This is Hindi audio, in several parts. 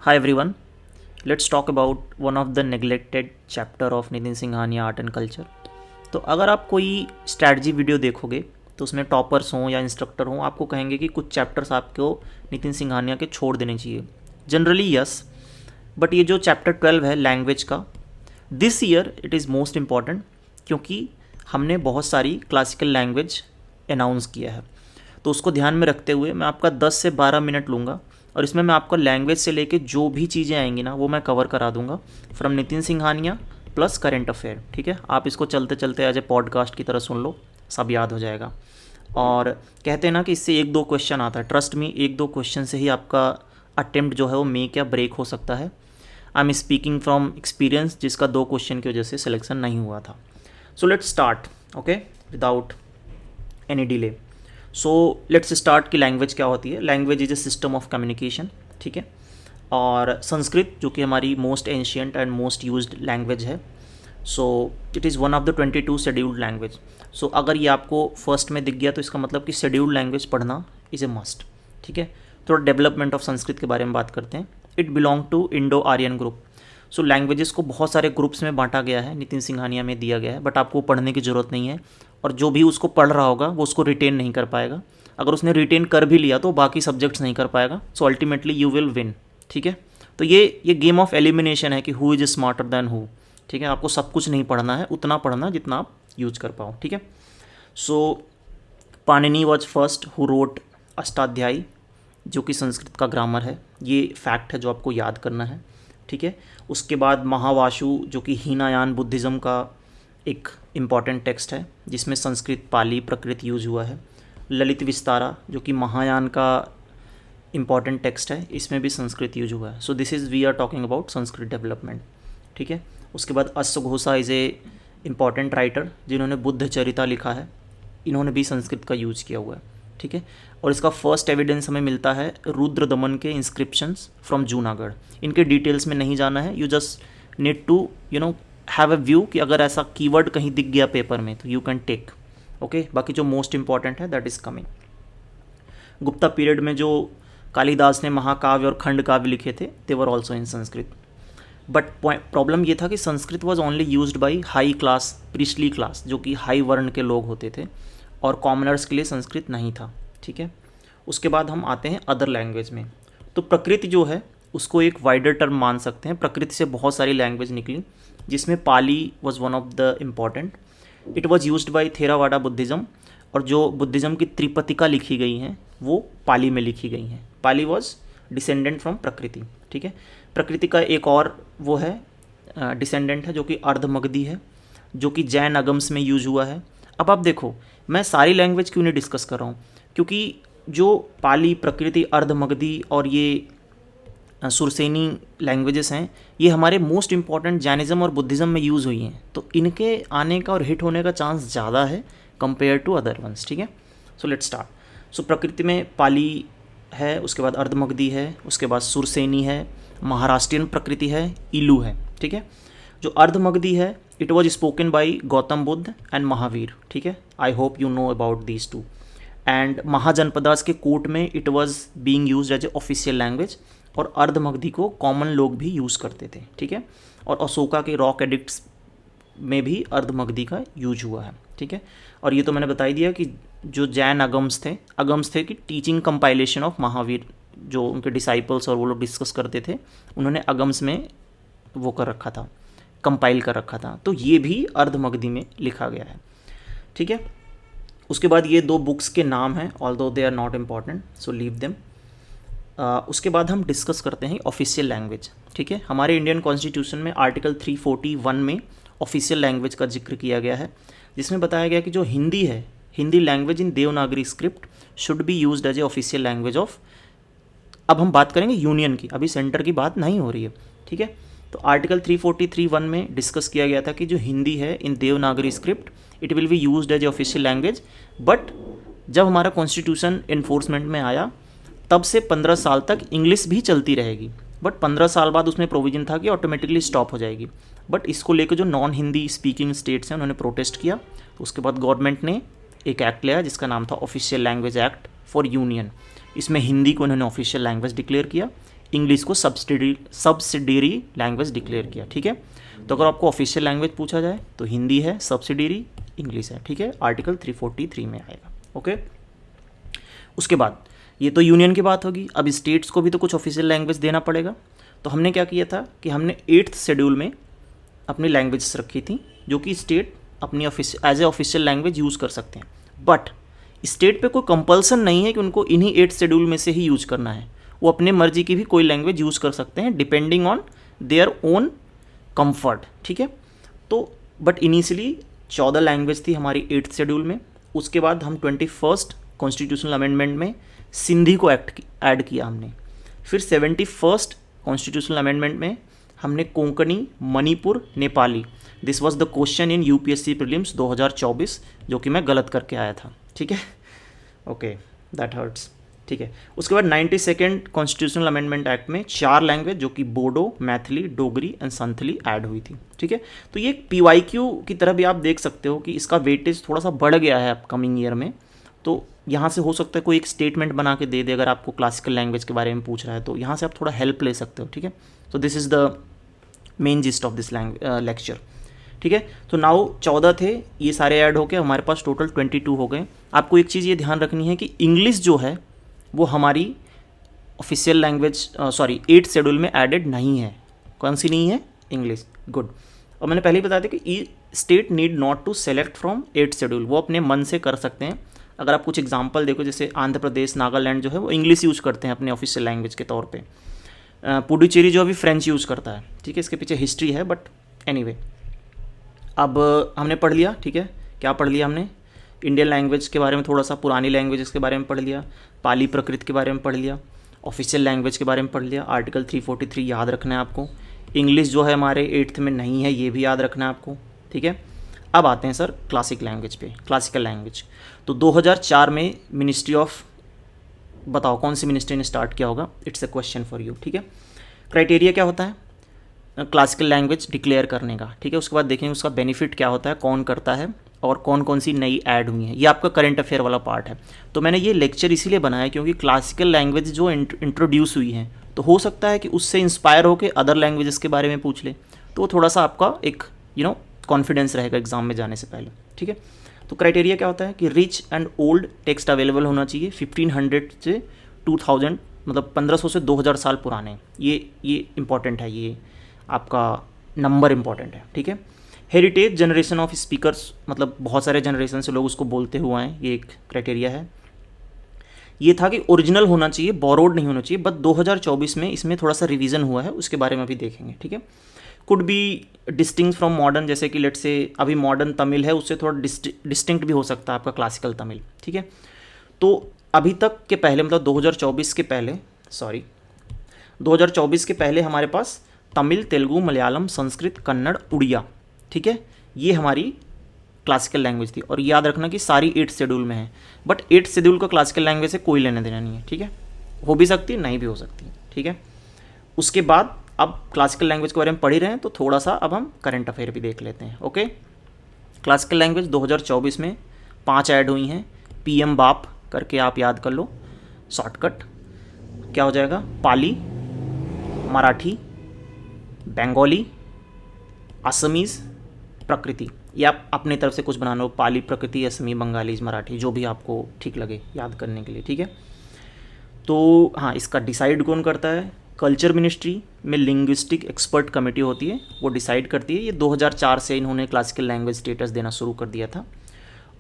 Hi everyone, let's talk about one of the neglected chapter of Nitin Singhania art and culture. तो अगर आप कोई स्ट्रैटेजी वीडियो देखोगे तो उसमें टॉपर्स हों या इंस्ट्रक्टर हों, आपको कहेंगे कि कुछ चैप्टर्स आपको नितिन सिंघानिया के छोड़ देने चाहिए। जनरली यस, बट ये जो चैप्टर 12 है लैंग्वेज का, this year it is most important क्योंकि हमने बहुत सारी क्लासिकल लैंग्वेज अनाउंस किया है। तो उसको ध्यान में रखते हुए मैं आपका 10 से 12 मिनट लूँगा और इसमें मैं आपको लैंग्वेज से लेके जो भी चीज़ें आएंगी ना वो मैं कवर करा दूंगा from Nitin Singhania plus current affair. ठीक है, आप इसको चलते चलते एज ए पॉडकास्ट की तरह सुन लो, सब याद हो जाएगा। और कहते हैं ना कि इससे एक दो क्वेश्चन आता है, ट्रस्ट मी, एक दो क्वेश्चन से ही आपका अटेम्प्ट जो है वो मेक या ब्रेक हो सकता है। I am speaking from experience, जिसका 2 क्वेश्चन की वजह से सिलेक्शन नहीं हुआ था। So let's start, okay, without any delay. So let's start कि लैंग्वेज क्या होती है। Language is a system of communication, ठीक है। और संस्कृत जो कि हमारी most ancient and most used language है, so it is one of the 22 scheduled language. सो अगर ये आपको फर्स्ट में दिख गया तो इसका मतलब कि शेड्यूल्ड लैंग्वेज पढ़ना इज़ ए मस्ट, ठीक है। थोड़ा डेवलपमेंट ऑफ संस्कृत के बारे में बात करते हैं। It belong to Indo Aryan group. So languages को बहुत सारे ग्रुप्स में बांटा गया है, नितिन सिंघानिया में दिया गया है, बट आपको पढ़ने की ज़रूरत नहीं है। और जो भी उसको पढ़ रहा होगा वो उसको रिटेन नहीं कर पाएगा। अगर उसने रिटेन कर भी लिया तो बाकी सब्जेक्ट्स नहीं कर पाएगा। So ultimately you will win, ठीक है। तो ये गेम ऑफ एलिमिनेशन है कि who is smarter than who, ठीक है। आपको सब कुछ नहीं पढ़ना है, उतना पढ़ना जितना आप यूज कर पाओ, ठीक है। So Panini was first who wrote Ashtadhyayi, जो कि संस्कृत का ग्रामर है। ये फैक्ट है जो आपको याद करना है, ठीक है। उसके बाद महावाशु, जो कि हीनायान बुद्धिज़्म का एक इम्पॉर्टेंट टेक्स्ट है जिसमें संस्कृत, पाली, प्रकृत यूज हुआ है। ललित विस्तारा, जो कि महायान का इम्पॉर्टेंट टेक्स्ट है, इसमें भी संस्कृत यूज हुआ है। So this is we are talking about Sanskrit development, ठीक है। उसके बाद अश्वघोषा इज़ ए इम्पॉर्टेंट राइटर जिन्होंने बुद्ध चरिता लिखा है, इन्होंने भी संस्कृत का यूज किया हुआ है, ठीक है। और इसका फर्स्ट एविडेंस हमें मिलता है रुद्र दमन के इंस्क्रिप्शंस फ्रॉम जूनागढ़। इनके डिटेल्स में नहीं जाना है, you just need to have a view कि अगर ऐसा कीवर्ड कहीं दिख गया पेपर में तो यू कैन टेक, ओके। बाकी जो मोस्ट इंपॉर्टेंट है that is coming. Gupta period में जो कालिदास ने महाकाव्य और खंड काव्य लिखे थे, they were also in Sanskrit. But problem ये था कि Sanskrit was only used by high class, priestly class, जो कि हाई वर्ण के लोग होते थे, और कॉमनर्स के लिए संस्कृत नहीं था, ठीक है। उसके बाद हम आते हैं अदर लैंग्वेज में। तो प्रकृति जो है उसको एक वाइडर टर्म मान सकते हैं। प्रकृति से बहुत सारी लैंग्वेज निकली, जिसमें Pali was one of the important. It was used by Theravada Buddhism, और जो बुद्धिज़्म की त्रिपतिका लिखी गई हैं वो पाली में लिखी गई हैं। पाली वॉज डिसेंडेंट फ्रॉम प्रकृति, ठीक है। प्रकृति का एक और वो है डिसेंडेंट है जो कि अर्धमगधी है, जो कि जैन अगम्स में यूज हुआ है। अब आप देखो, मैं सारी लैंग्वेज क्यों नहीं डिस्कस कर रहा हूँ, क्योंकि जो पाली, प्रकृति, अर्धमगधी और ये सुरसेनी लैंग्वेजेस हैं, ये हमारे मोस्ट इंपॉर्टेंट जैनिज़्म और बुद्धिज़्म में यूज़ हुई हैं। तो इनके आने का और हिट होने का चांस ज़्यादा है कंपेयर टू अदर वंस, ठीक है। सो लेट्स स्टार्ट। सो प्रकृति में पाली है, उसके बाद अर्धमगधी है, उसके बाद सुरसेनी है, महाराष्ट्रियन प्रकृति है, इलू है, ठीक है। जो अर्धमगधी है, it was spoken by Gautam Buddha and Mahavir, ठीक है। I hope you know about these two. And Mahajanapadas के कोर्ट में it was being used as a official language, और अर्धमगधी को कॉमन लोग भी यूज़ करते थे, ठीक है। और अशोका के रॉक एडिक्ट्स में भी अर्धमगधी का यूज हुआ है, ठीक है। और ये तो मैंने बता ही दिया कि जो जैन अगम्स थे कि टीचिंग कंपाइलेशन ऑफ महावीर, जो उनके डिसाइपल्स और वो लोग डिस्कस करते थे, उन्होंने अगम्स में वो कर रखा था, कंपाइल कर रखा था। तो ये भी अर्धमगधी में लिखा गया है, ठीक है। उसके बाद ये 2 बुक्स के नाम हैं, although they are not important, so leave them. उसके बाद हम डिस्कस करते हैं ऑफिशियल लैंग्वेज, ठीक है। हमारे इंडियन कॉन्स्टिट्यूशन में आर्टिकल 341 में ऑफिशियल लैंग्वेज का जिक्र किया गया है, जिसमें बताया गया कि जो हिंदी है, Hindi language in Devanagari script should be used as a official language of. अब हम बात करेंगे यूनियन की, अभी सेंटर की बात नहीं हो रही है, ठीक है। तो आर्टिकल 343(1) में डिस्कस किया गया था कि जो हिंदी है in Devanagari script it will be used as a official language. But जब हमारा कॉन्स्टिट्यूशन इन्फोर्समेंट में आया तब से 15 साल तक इंग्लिश भी चलती रहेगी, बट 15 साल बाद उसमें प्रोविजन था कि ऑटोमेटिकली स्टॉप हो जाएगी। बट इसको लेकर जो नॉन हिंदी स्पीकिंग स्टेट्स हैं उन्होंने प्रोटेस्ट किया, तो उसके बाद गवर्नमेंट ने एक एक्ट लिया जिसका नाम था official language act for union. इसमें हिंदी को इन्होंने ऑफिशियल लैंग्वेज डिक्लेयर किया, इंग्लिश को सब्सिडियरी लैंग्वेज डिक्लेयर किया। ठीक है, तो अगर आपको ऑफिशियल लैंग्वेज पूछा जाए तो हिंदी है, सब्सिडियरी इंग्लिश है। ठीक है, आर्टिकल 343 में आएगा। ओके, उसके बाद ये तो यूनियन की बात होगी। अब स्टेट्स को भी तो कुछ ऑफिशियल लैंग्वेज देना पड़ेगा। तो हमने क्या किया था कि हमने 8th शेड्यूल में अपनी लैंग्वेजेस रखी थी जो कि स्टेट अपनी as a official language use कर सकते हैं। बट स्टेट पे कोई कंपल्सन नहीं है कि उनको इन्हीं 8th शेड्यूल में से ही यूज करना है। वो अपने मर्जी की भी कोई लैंग्वेज यूज़ कर सकते हैं depending on their own comfort. ठीक है, तो बट इनिशियली 14 लैंग्वेज थी हमारी 8th शेड्यूल में। उसके बाद हम 21st कॉन्स्टिट्यूशनल अमेंडमेंट में सिंधी को ऐड किया हमने। फिर 71st कॉन्स्टिट्यूशनल अमेंडमेंट में हमने Konkani, Manipur, Nepali. This was the question in UPSC prelims 2024 जो कि मैं गलत करके आया था। ठीक है, ओके, दैट हर्ट्स। ठीक है, उसके बाद 92nd कॉन्स्टिट्यूशनल अमेंडमेंट एक्ट में 4 लैंग्वेज जो कि बोडो, मैथिली, डोगरी एंड संथली ऐड हुई थी। ठीक है, तो ये PYQ की तरह भी आप देख सकते हो कि इसका वेटेज थोड़ा सा बढ़ गया है अपकमिंग ईयर में। तो यहाँ से हो सकता है कोई एक स्टेटमेंट बना के दे दे अगर आपको क्लासिकल लैंग्वेज के बारे में पूछ रहा है, तो यहाँ से आप थोड़ा हेल्प ले सकते हो। ठीक है, तो this is the main gist of this lecture. ठीक है, तो नाउ 14 थे, ये सारे ऐड होके हमारे पास टोटल 22 हो गए। आपको एक चीज़ ये ध्यान रखनी है कि इंग्लिश जो है वो हमारी ऑफिशियल लैंग्वेज 8th शेड्यूल में एडेड नहीं है। कौन सी नहीं है? इंग्लिश। गुड। और मैंने पहले ही बताया था कि state need not to select from 8th schedule, वो अपने मन से कर सकते हैं। अगर आप कुछ एग्जांपल देखो, जैसे आंध्र प्रदेश, नागालैंड जो है वो इंग्लिश यूज़ करते हैं अपने ऑफिशियल लैंग्वेज के तौर पे। पुडुचेरी जो अभी फ्रेंच यूज़ करता है। ठीक है, इसके पीछे हिस्ट्री है, बट एनीवे अब हमने पढ़ लिया। ठीक है, क्या पढ़ लिया हमने? इंडियन लैंग्वेज के बारे में थोड़ा सा, पुरानी लैंग्वेजेस के बारे में पढ़ लिया, पाली प्रकृत के बारे में पढ़ लिया, ऑफिशियल लैंग्वेज के बारे में पढ़ लिया, आर्टिकल 343 याद रखना है आपको। इंग्लिश जो है हमारे 8th में नहीं है, ये भी याद रखना है आपको। ठीक है, अब आते हैं सर क्लासिक लैंग्वेज पे, क्लासिकल लैंग्वेज। तो 2004 में मिनिस्ट्री ऑफ, बताओ कौन सी मिनिस्ट्री ने स्टार्ट किया होगा? It's a question for you. ठीक है, क्राइटेरिया क्या होता है क्लासिकल लैंग्वेज डिक्लेयर करने का? ठीक है, उसके बाद देखेंगे उसका बेनिफिट क्या होता है, कौन करता है और कौन कौन सी नई ऐड हुई हैं। ये आपका करंट अफेयर वाला पार्ट है। तो मैंने ये लेक्चर इसीलिए बनाया क्योंकि क्लासिकल लैंग्वेज जो इंट्रोड्यूस हुई हैं, तो हो सकता है कि उससे इंस्पायर होकर अदर लैंग्वेजेस के बारे में पूछ ले, तो थोड़ा सा आपका एक कॉन्फिडेंस रहेगा एग्जाम में जाने से पहले। ठीक है, तो क्राइटेरिया क्या होता है कि rich and old text available होना चाहिए, 1500 से 2000, मतलब 1500 से 2000 साल पुराने। ये इंपॉर्टेंट है, ये आपका नंबर इंपॉर्टेंट है। ठीक है, हेरिटेज जनरेशन ऑफ स्पीकर्स, मतलब बहुत सारे जनरेशन से लोग उसको बोलते हुए हैं, ये एक क्राइटेरिया है। ये था कि ओरिजिनल होना चाहिए, बोरोड नहीं होना चाहिए, बट 2024 में इसमें थोड़ा सा रिवीजन हुआ है, उसके बारे में भी देखेंगे। ठीक है, could be distinct from modern, जैसे कि लेट से अभी मॉडर्न तमिल है, उससे थोड़ा डिस्टिंक्ट भी हो सकता है आपका क्लासिकल तमिल। ठीक है, तो अभी तक के पहले, मतलब 2024 के पहले, 2024 के पहले हमारे पास तमिल, तेलुगु, मलयालम, संस्कृत, कन्नड़, उड़िया, ठीक है, ये हमारी क्लासिकल लैंग्वेज थी। और याद रखना कि सारी 8th शेड्यूल में है, बट 8th शेड्यूल का क्लासिकल लैंग्वेज से कोई लेना देना नहीं है। ठीक है, हो भी सकती है, नहीं भी हो सकती है। ठीक है, उसके बाद अब क्लासिकल लैंग्वेज के बारे में पढ़ ही रहे हैं, तो थोड़ा सा अब हम करंट अफेयर भी देख लेते हैं। ओके, क्लासिकल लैंग्वेज 2024 में 5 ऐड हुई हैं। PM बाप करके आप याद कर लो, शॉर्टकट क्या हो जाएगा? पाली, मराठी, बंगाली, असमीज़, प्रकृति। या आप अपनी तरफ से कुछ बना लो, पाली, प्रकृति, असमी, बंगाली, मराठी, जो भी आपको ठीक लगे याद करने के लिए। ठीक है, तो हाँ, इसका डिसाइड कौन करता है? कल्चर मिनिस्ट्री में लिंग्विस्टिक एक्सपर्ट कमेटी होती है, वो डिसाइड करती है। ये 2004 से इन्होंने क्लासिकल लैंग्वेज स्टेटस देना शुरू कर दिया था।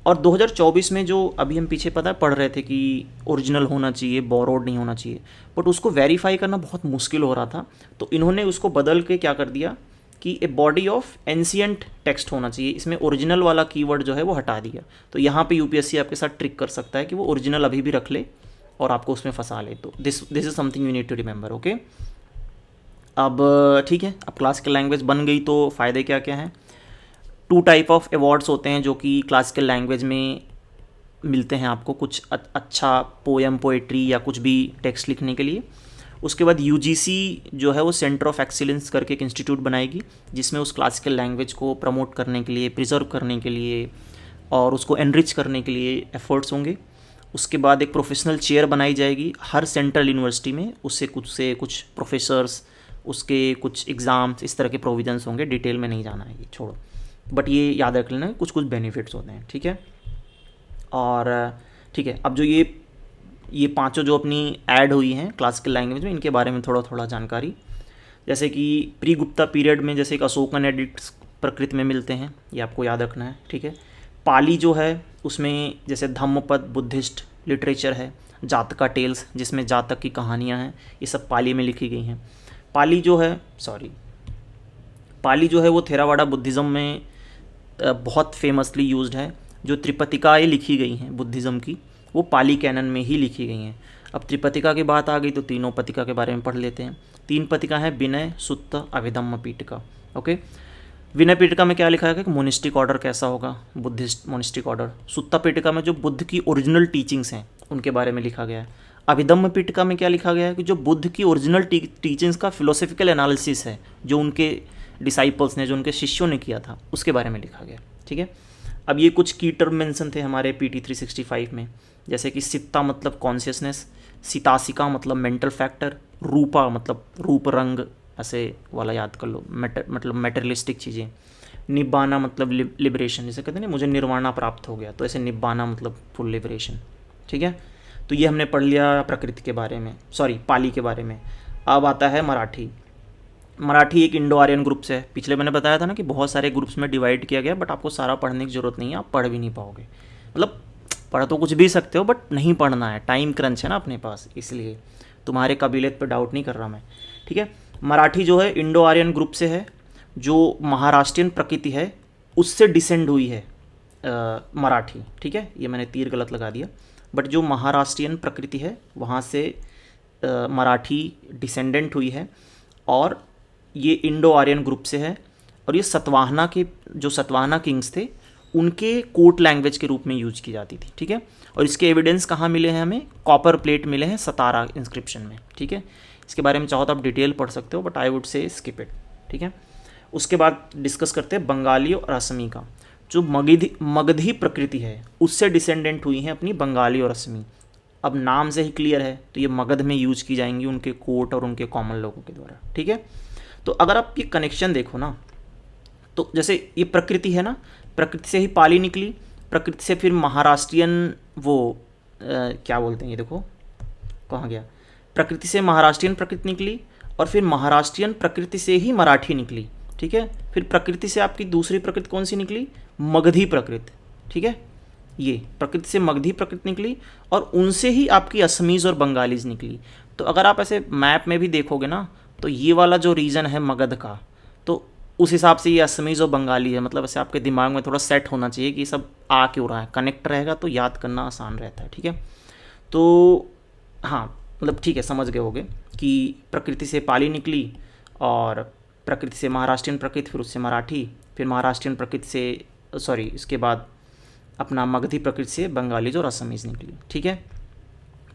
और 2024 में जो अभी हम पीछे पढ़ रहे थे कि ओरिजिनल होना चाहिए, बोरोड नहीं होना चाहिए, बट उसको वेरीफाई करना बहुत मुश्किल हो रहा था, तो इन्होंने उसको बदल के क्या कर दिया कि a body of ancient text होना चाहिए। इसमें ओरिजिनल वाला कीवर्ड जो है वो हटा दिया। तो यहाँ पे यूपीएससी आपके साथ ट्रिक कर सकता है कि वो ओरिजिनल अभी भी रख ले और आपको उसमें फंसा ले। तो this is something you need to remember. Okay, अब ठीक है, अब क्लासिकल लैंग्वेज बन गई तो फ़ायदे क्या क्या हैं? 2 टाइप ऑफ अवार्ड्स होते हैं जो कि क्लासिकल लैंग्वेज में मिलते हैं आपको, कुछ अच्छा पोएम, पोएट्री या कुछ भी टेक्स्ट लिखने के लिए। उसके बाद UGC जो है वो सेंटर ऑफ एक्सीलेंस करके एक इंस्टीट्यूट बनाएगी, जिसमें उस क्लासिकल लैंग्वेज को प्रमोट करने के लिए, प्रिजर्व करने के लिए और उसको एनरिच करने के लिए एफर्ट्स होंगे। उसके बाद एक प्रोफेशनल चेयर बनाई जाएगी हर सेंट्रल यूनिवर्सिटी में, उससे कुछ प्रोफेसर्स, उसके कुछ एग्ज़ाम्स, इस तरह के प्रोविजंस होंगे। डिटेल में नहीं जाना है, ये छोड़ो, बट ये याद रख लेना कुछ कुछ बेनिफिट्स होते हैं, ठीक है। और ठीक है, अब जो ये पांचों जो अपनी ऐड हुई हैं क्लासिकल लैंग्वेज में, इनके बारे में थोड़ा थोड़ा जानकारी। जैसे कि प्री गुप्ता पीरियड में जैसे एक अशोकन एडिक्ट्स प्रकृति में मिलते हैं, ये आपको याद रखना है, ठीक है। पाली जो है उसमें जैसे धम्मपद बुद्धिस्ट लिटरेचर है, जातका टेल्स जिसमें जातक की कहानियाँ हैं, ये सब पाली में लिखी गई हैं। पाली जो है वो थेरावाड़ा बुद्धिज़्म में बहुत फेमसली यूज्ड है। जो त्रिपतिकाएँ लिखी गई हैं बुद्धिज़्म की, वो पाली कैनन में ही लिखी गई हैं। अब त्रिपतिका की बात आ गई तो तीनों पतिका के बारे में पढ़ लेते हैं। 3 पतिका हैं, विनय, सुत्त, अभिधम्म पीठिका। ओके, विनय पीठिका में क्या लिखा है कि मोनिस्टिक ऑर्डर कैसा होगा, बुद्धिस्ट मोनिस्टिक ऑर्डर। सुत्ता पीठिका में जो बुद्ध की ओरिजिनल टीचिंग्स हैं उनके बारे में लिखा गया है। अभिधम्म पीठिका में क्या लिखा गया है कि जो बुद्ध की ओरिजिनल टीचिंग्स का फिलोसफिकल एनालिसिस है, जो उनके डिसाइपल्स ने, जो उनके शिष्यों ने किया था, उसके बारे में लिखा गया, ठीक है। अब ये कुछ की टर्म मेंशन थे हमारे PT 365 में, जैसे कि सित्ता मतलब कॉन्शियसनेस, सितासिका मतलब मेंटल फैक्टर, रूपा मतलब रूप रंग, ऐसे वाला याद कर लो, मतलब मेटेरियलिस्टिक चीज़ें, निब्बाना मतलब लिबरेशन, जैसे कहते हैं ना मुझे निर्वाणा प्राप्त हो गया, तो ऐसे निब्बाना मतलब फुल लिबरेशन, ठीक है। तो ये हमने पढ़ लिया प्रकृति के बारे में, पाली के बारे में। अब आता है मराठी एक इंडो आर्यन ग्रुप से है। पिछले मैंने बताया था ना कि बहुत सारे ग्रुप्स में डिवाइड किया गया, बट आपको सारा पढ़ने की ज़रूरत नहीं है, आप पढ़ भी नहीं पाओगे। मतलब पढ़ तो कुछ भी सकते हो, बट नहीं पढ़ना है, टाइम क्रंच है ना अपने पास, इसलिए तुम्हारे काबिलियत पर डाउट नहीं कर रहा मैं, ठीक है। मराठी जो है इंडो आर्यन ग्रुप से है, जो महाराष्ट्रियन प्रकृति है उससे डिसेंड हुई है मराठी, ठीक है। ये मैंने तीर गलत लगा दिया, बट जो महाराष्ट्रियन प्रकृति है वहाँ से मराठी डिसेंडेंट हुई है, और ये इंडो आर्यन ग्रुप से है। और ये सतवाहना किंग्स थे, उनके कोर्ट लैंग्वेज के रूप में यूज की जाती थी, ठीक है। और इसके एविडेंस कहाँ मिले हैं हमें, कॉपर प्लेट मिले हैं सतारा इंस्क्रिप्शन में, ठीक है। इसके बारे में चाहो तो आप डिटेल पढ़ सकते हो, but I would say skip it, ठीक है। उसके बाद डिस्कस करते हैं बंगाली और असमी का। जो मगधी प्रकृति है उससे डिसेंडेंट हुई हैं अपनी बंगाली और असमी। अब नाम से ही क्लियर है, तो ये मगध में यूज की जाएंगी उनके कोर्ट और उनके कॉमन लोगों के द्वारा, ठीक है। तो अगर आप ये कनेक्शन देखो ना, तो जैसे ये प्रकृति है ना, प्रकृति से ही पाली निकली, प्रकृति से फिर महाराष्ट्रियन क्या बोलते हैं, ये देखो कहाँ गया, प्रकृति से महाराष्ट्रियन प्रकृति निकली, और फिर महाराष्ट्रियन प्रकृति से ही मराठी निकली, ठीक है। फिर प्रकृति से आपकी दूसरी प्रकृति कौन सी निकली, मगधी प्रकृति, ठीक है। ये प्रकृति से मगधी प्रकृति निकली, और उनसे ही आपकी असमीज़ और बंगालीज़ निकली। तो अगर आप ऐसे मैप में भी देखोगे ना, तो ये वाला जो रीजन है मगध का, तो उस हिसाब से ये असमीज़ और बंगाली है। मतलब ऐसे आपके दिमाग में थोड़ा सेट होना चाहिए कि ये सब आ क्यों रहा है, कनेक्ट रहेगा तो याद करना आसान रहता है, ठीक है। तो हाँ, मतलब ठीक है, समझ गए होगे कि प्रकृति से पाली निकली, और प्रकृति से महाराष्ट्रियन प्रकृति, फिर उससे मराठी, फिर महाराष्ट्रियन प्रकृति से इसके बाद अपना मगधी प्रकृति से बंगालीज और असमीज़ निकली, ठीक है।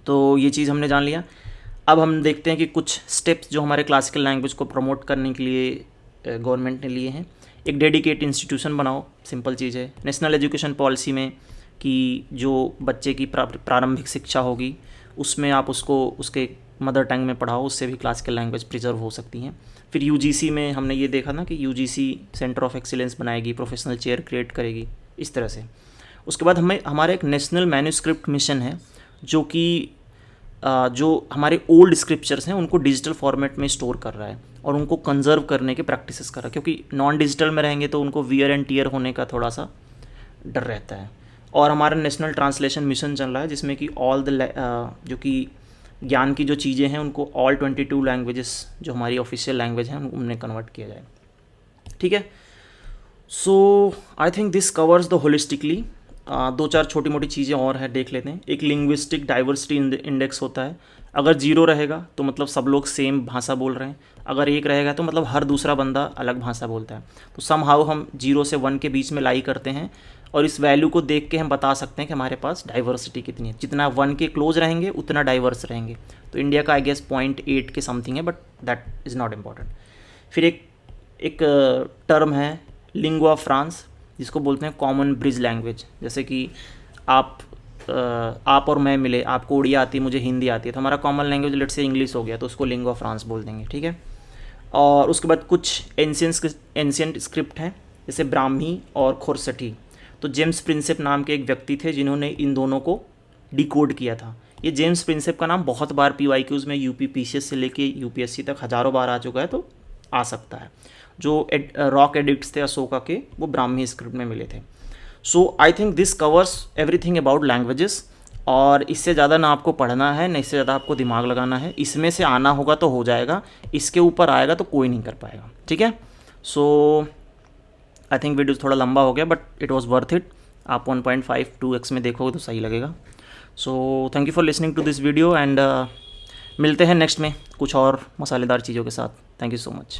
तो ये चीज़ हमने जान लिया। अब हम देखते हैं कि कुछ स्टेप्स जो हमारे क्लासिकल लैंग्वेज को प्रमोट करने के लिए गवर्नमेंट ने लिए हैं। एक डेडिकेट इंस्टीट्यूशन बनाओ, सिंपल चीज़ है। नेशनल एजुकेशन पॉलिसी में कि जो बच्चे की प्रारंभिक शिक्षा होगी उसमें आप उसको उसके मदर टंग में पढ़ाओ, उससे भी क्लासिकल लैंग्वेज प्रिजर्व हो सकती हैं। फिर UGC में हमने ये देखा ना कि UGC सेंटर ऑफ एक्सीलेंस बनाएगी, प्रोफेशनल चेयर क्रिएट करेगी, इस तरह से। उसके बाद हमारा एक नेशनल मैन्यूस्क्रिप्ट मिशन है, जो कि जो हमारे ओल्ड स्क्रिप्चर्स हैं उनको डिजिटल फॉर्मेट में स्टोर कर रहा है और उनको कंजर्व करने के प्रैक्टिसेस कर रहा है, क्योंकि नॉन डिजिटल में रहेंगे तो उनको वियर एंड टीयर होने का थोड़ा सा डर रहता है। और हमारा नेशनल ट्रांसलेशन मिशन चल रहा है, जिसमें कि जो कि ज्ञान की जो चीज़ें हैं उनको ऑल 22 लैंग्वेजेस जो हमारी ऑफिशियल लैंग्वेज हैं उनमें कन्वर्ट किया जाए, ठीक है। So I think this covers the holistically. 2-4 छोटी मोटी चीज़ें और है, देख लेते हैं। एक लिंग्विस्टिक डाइवर्सिटी इंडेक्स होता है। अगर 0 रहेगा तो मतलब सब लोग सेम भाषा बोल रहे हैं, अगर 1 रहेगा तो मतलब हर दूसरा बंदा अलग भाषा बोलता है। तो समहाउ हम 0 से 1 के बीच में लाई करते हैं, और इस वैल्यू को देख के हम बता सकते हैं कि हमारे पास डाइवर्सिटी कितनी है। जितना 1 के क्लोज रहेंगे उतना डाइवर्स रहेंगे। तो इंडिया का आई गेस 0.8 के समथिंग है, but that is not important. फिर एक टर्म है लिंगुआ फ्रांस, जिसको बोलते हैं कॉमन ब्रिज लैंग्वेज। जैसे कि आप आप और मैं मिले, आपको उड़िया आती है, मुझे हिंदी आती है, तो हमारा कॉमन लैंग्वेज लेट से इंग्लिश हो गया, तो उसको लिंगुआ फ्रांस बोल देंगे, ठीक है। और उसके बाद कुछ एंशियंट स्क्रिप्ट हैं, जैसे ब्राह्मी और खोरसठी। तो जेम्स प्रिंसेप नाम के एक व्यक्ति थे जिन्होंने इन दोनों को डिकोड किया था। ये जेम्स प्रिंसेप का नाम बहुत बार PYQs में UPPCS से लेके UPSC तक हज़ारों बार आ चुका है, तो आ सकता है। जो रॉक एडिक्ट्स थे अशोका के, वो ब्राह्मी स्क्रिप्ट में मिले थे। So I think this covers everything about languages. और इससे ज़्यादा ना आपको पढ़ना है, ना इससे ज़्यादा आपको दिमाग लगाना है। इसमें से आना होगा तो हो जाएगा, इसके ऊपर आएगा तो कोई नहीं कर पाएगा, ठीक है। सो आई थिंक वीडियो थोड़ा लंबा हो गया, but it was worth it. आप 1.52x में देखोगे तो सही लगेगा। So thank you for listening to this video, and मिलते हैं नेक्स्ट में कुछ और मसालेदार चीज़ों के साथ। Thank you so much.